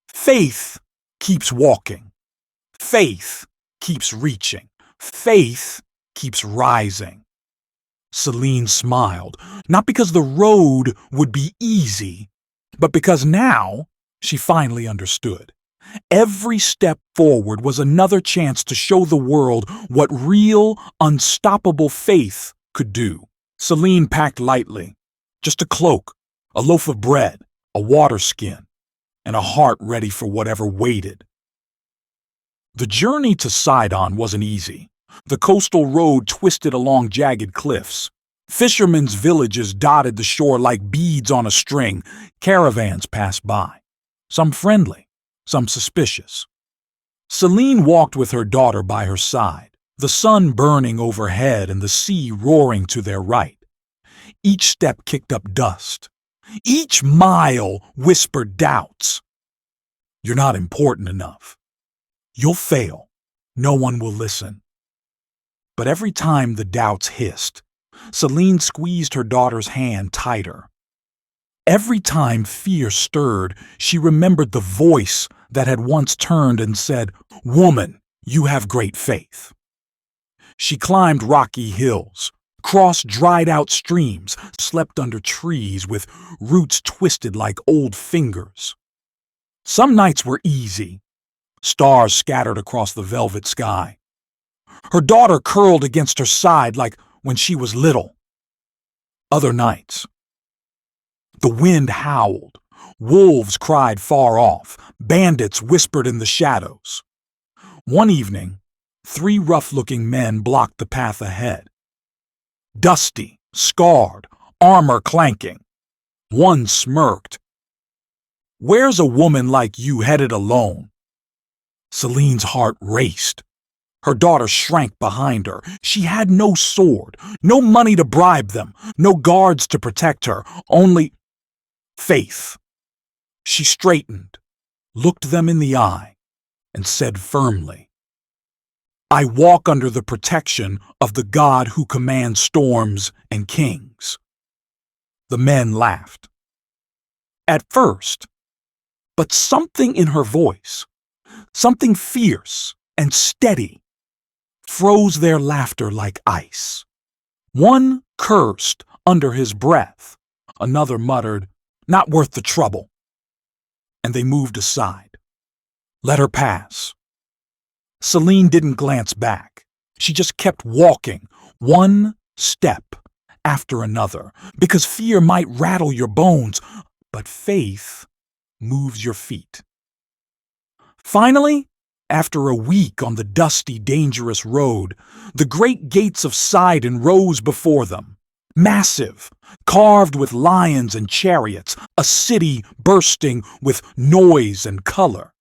Faith keeps walking. Faith keeps reaching. Faith keeps rising. Seline smiled, not because the road would be easy, but because now she finally understood. Every step forward was another chance to show the world what real, unstoppable faith could do. Seline packed lightly, just a cloak, a loaf of bread, a water skin. and a heart ready for whatever waited. The journey to Sidon wasn't easy. The coastal road twisted along jagged cliffs. Fishermen's villages dotted the shore like beads on a string. Caravans passed by, some friendly, some suspicious. Seline walked with her daughter by her side, the sun burning overhead and the sea roaring to their right. Each step kicked up dust. Each mile whispered doubts. You're not important enough. You'll fail. No one will listen. But every time the doubts hissed, Seline squeezed her daughter's hand tighter. Every time fear stirred, she remembered the voice that had once turned and said, "Woman, you have great faith." She climbed rocky hills, crossed dried-out streams, slept under trees with roots twisted like old fingers. Some nights were easy, stars scattered across the velvet sky. Her daughter curled against her side like when she was little. Other nights, the wind howled, wolves cried far off, bandits whispered in the shadows. One evening, 3 rough-looking men blocked the path ahead. Dusty, scarred, armor clanking. One smirked. "Where's a woman like you headed alone?" Seline's heart raced. Her daughter shrank behind her. She had no sword, no money to bribe them, no guards to protect her, only faith. She straightened, looked them in the eye, and said firmly, "I walk under the protection of the God who commands storms and kings." The men laughed. At first, but something in her voice, something fierce and steady, froze their laughter like ice. One cursed under his breath. Another muttered, "Not worth the trouble." And they moved aside. Let her pass. Seline didn't glance back. She just kept walking, one step after another, because fear might rattle your bones, but faith moves your feet. Finally, after a week on the dusty, dangerous road, the great gates of Sidon rose before them. Massive, carved with lions and chariots, a city bursting with noise and color.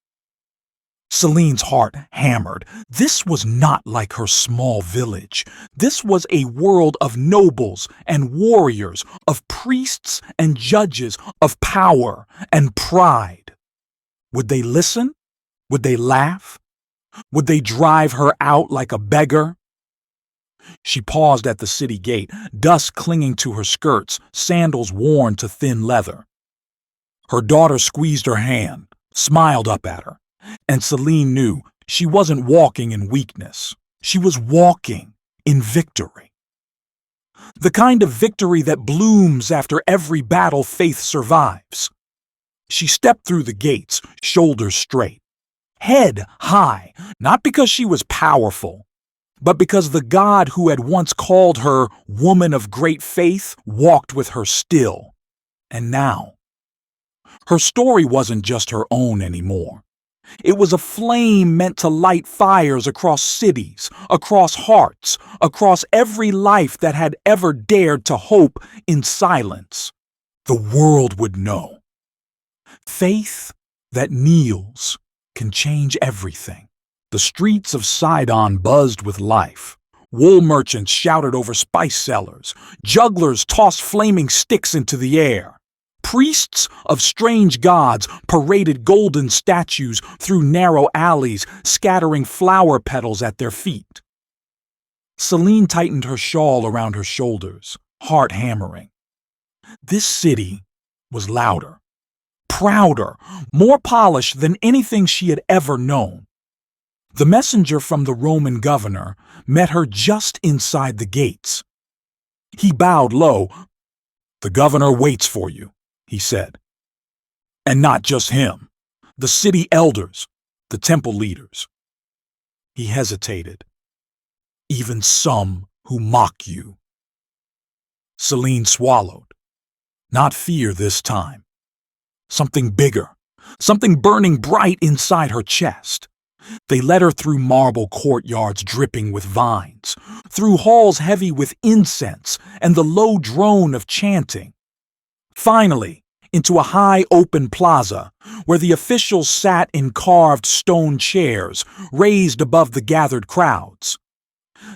Seline's heart hammered. This was not like her small village. This was a world of nobles and warriors, of priests and judges, of power and pride. Would they listen? Would they laugh? Would they drive her out like a beggar? She paused at the city gate, dust clinging to her skirts, sandals worn to thin leather. Her daughter squeezed her hand, smiled up at her, and Seline knew she wasn't walking in weakness. She was walking in victory. The kind of victory that blooms after every battle faith survives. She stepped through the gates, shoulders straight, head high, not because she was powerful, but because the God who had once called her woman of great faith walked with her still. And now, her story wasn't just her own anymore. It was a flame meant to light fires across cities, across hearts, across every life that had ever dared to hope in silence. The world would know. Faith that kneels can change everything. The streets of Sidon buzzed with life. Wool merchants shouted over spice sellers. Jugglers tossed flaming sticks into the air. Priests of strange gods paraded golden statues through narrow alleys, scattering flower petals at their feet. Seline tightened her shawl around her shoulders, heart hammering. This city was louder, prouder, more polished than anything she had ever known. The messenger from the Roman governor met her just inside the gates. He bowed low. "The governor waits for you," he said. "And not just him. The city elders, the temple leaders." He hesitated. "Even some who mock you." Seline swallowed. Not fear this time. Something bigger, something burning bright inside her chest. They led her through marble courtyards dripping with vines, through halls heavy with incense and the low drone of chanting. Finally, into a high open plaza where the officials sat in carved stone chairs raised above the gathered crowds.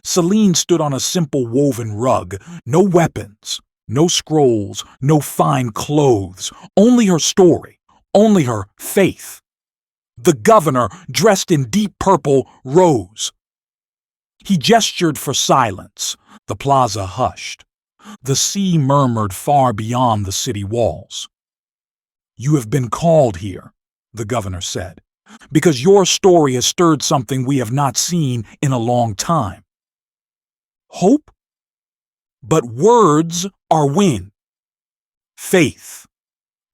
Seline stood on a simple woven rug, no weapons, no scrolls, no fine clothes, only her story, only her faith. The governor, dressed in deep purple, rose. He gestured for silence. The plaza hushed. The sea murmured far beyond the city walls. "You have been called here," the governor said, "because your story has stirred something we have not seen in a long time. Hope? But words are wind. Faith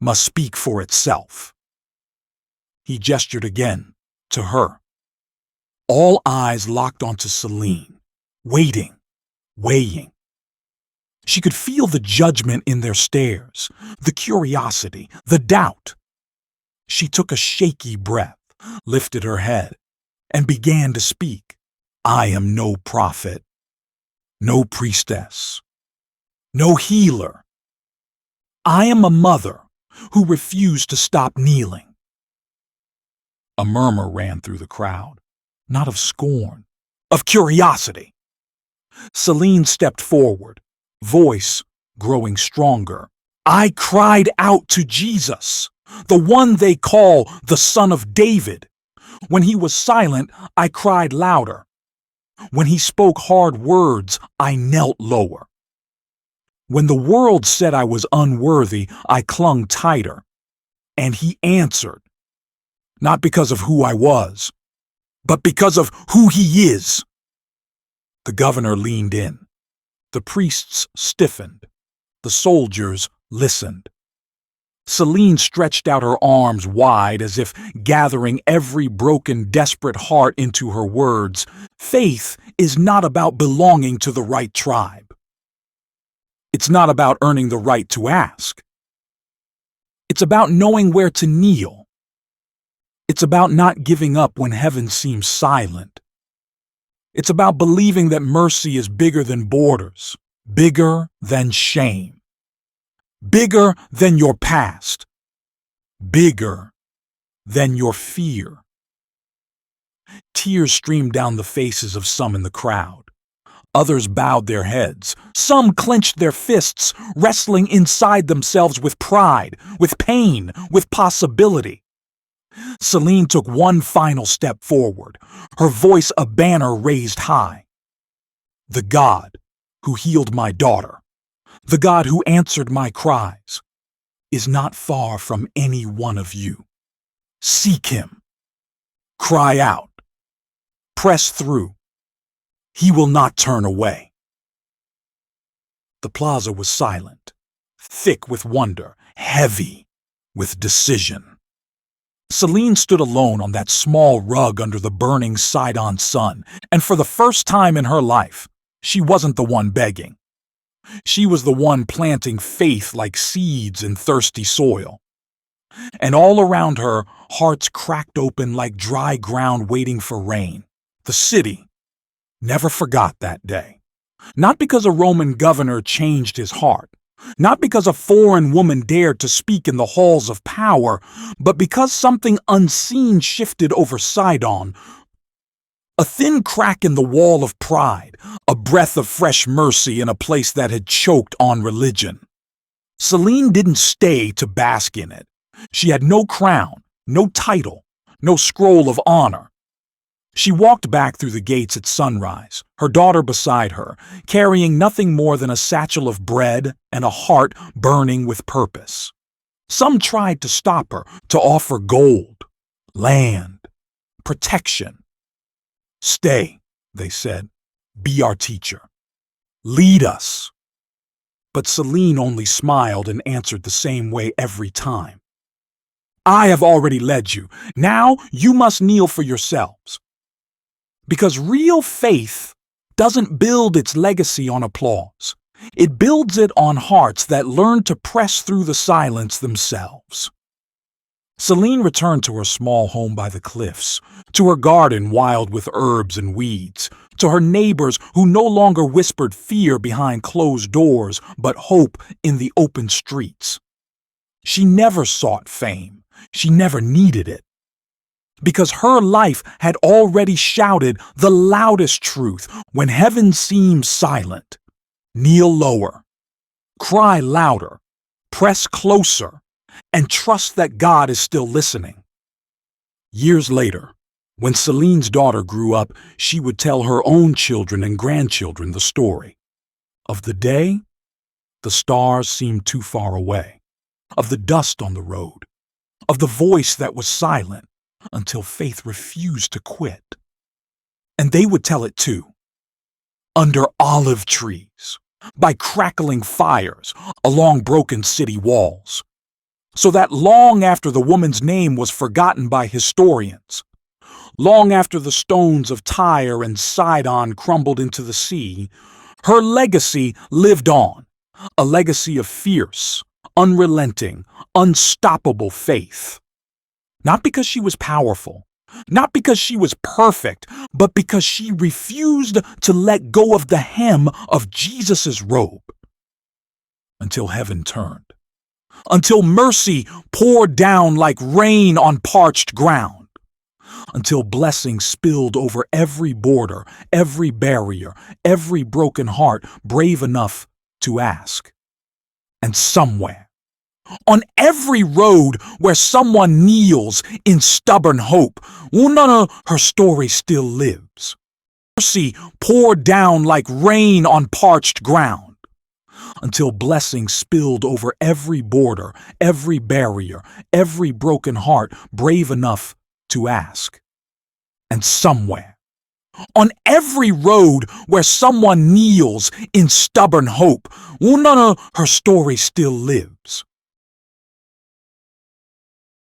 must speak for itself." He gestured again to her. All eyes locked onto Seline, waiting, weighing. She could feel the judgment in their stares, the curiosity, the doubt. She took a shaky breath, lifted her head, and began to speak. "I am no prophet, no priestess, no healer. I am a mother who refused to stop kneeling." A murmur ran through the crowd, not of scorn, of curiosity. Seline stepped forward, voice growing stronger. "I cried out to Jesus, the one they call the Son of David. When he was silent, I cried louder. When he spoke hard words, I knelt lower. When the world said I was unworthy, I clung tighter. And he answered, not because of who I was, but because of who he is." The governor leaned in. The priests stiffened. The soldiers listened. Seline stretched out her arms wide as if gathering every broken, desperate heart into her words. Faith is not about belonging to the right tribe. It's not about earning the right to ask. It's about knowing where to kneel. It's about not giving up when heaven seems silent. It's about believing that mercy is bigger than borders, bigger than shame, bigger than your past, bigger than your fear. Tears streamed down the faces of some in the crowd. Others bowed their heads. Some clenched their fists, wrestling inside themselves with pride, with pain, with possibility. Seline took one final step forward, her voice a banner raised high. "The God who healed my daughter, the God who answered my cries, is not far from any one of you. Seek him. Cry out. Press through. He will not turn away." The plaza was silent, thick with wonder, heavy with decision. Seline stood alone on that small rug under the burning Sidon sun, and for the first time in her life, she wasn't the one begging. She was the one planting faith like seeds in thirsty soil. And all around her, hearts cracked open like dry ground waiting for rain. The city never forgot that day. Not because a Roman governor changed his heart, not because a foreign woman dared to speak in the halls of power, but because something unseen shifted over Sidon. A thin crack in the wall of pride, a breath of fresh mercy in a place that had choked on religion. Seline didn't stay to bask in it. She had no crown, no title, no scroll of honor. She walked back through the gates at sunrise, her daughter beside her, carrying nothing more than a satchel of bread and a heart burning with purpose. Some tried to stop her, to offer gold, land, protection. "Stay," they said. "Be our teacher. Lead us." But Seline only smiled and answered the same way every time. "I have already led you. Now you must kneel for yourselves." Because real faith doesn't build its legacy on applause. It builds it on hearts that learn to press through the silence themselves. Seline returned to her small home by the cliffs, to her garden wild with herbs and weeds, to her neighbors who no longer whispered fear behind closed doors but hope in the open streets. She never sought fame. She never needed it. Because her life had already shouted the loudest truth when heaven seems silent. Kneel lower, cry louder, press closer, and trust that God is still listening. Years later, when Celine's daughter grew up, she would tell her own children and grandchildren the story of the day the stars seemed too far away, of the dust on the road, of the voice that was silent until faith refused to quit. And they would tell it too, under olive trees, by crackling fires, along broken city walls, so that long after the woman's name was forgotten by historians, long after the stones of Tyre and Sidon crumbled into the sea, her legacy lived on, a legacy of fierce, unrelenting, unstoppable faith. Not because she was powerful, not because she was perfect, but because she refused to let go of the hem of Jesus' robe. Until heaven turned. Until mercy poured down like rain on parched ground. Until blessing spilled over every border, every barrier, every broken heart brave enough to ask. And somewhere, on every road where someone kneels in stubborn hope, her story still lives. Mercy poured down like rain on parched ground, until blessing spilled over every border, every barrier, every broken heart brave enough to ask. And somewhere, on every road where someone kneels in stubborn hope, her story still lives.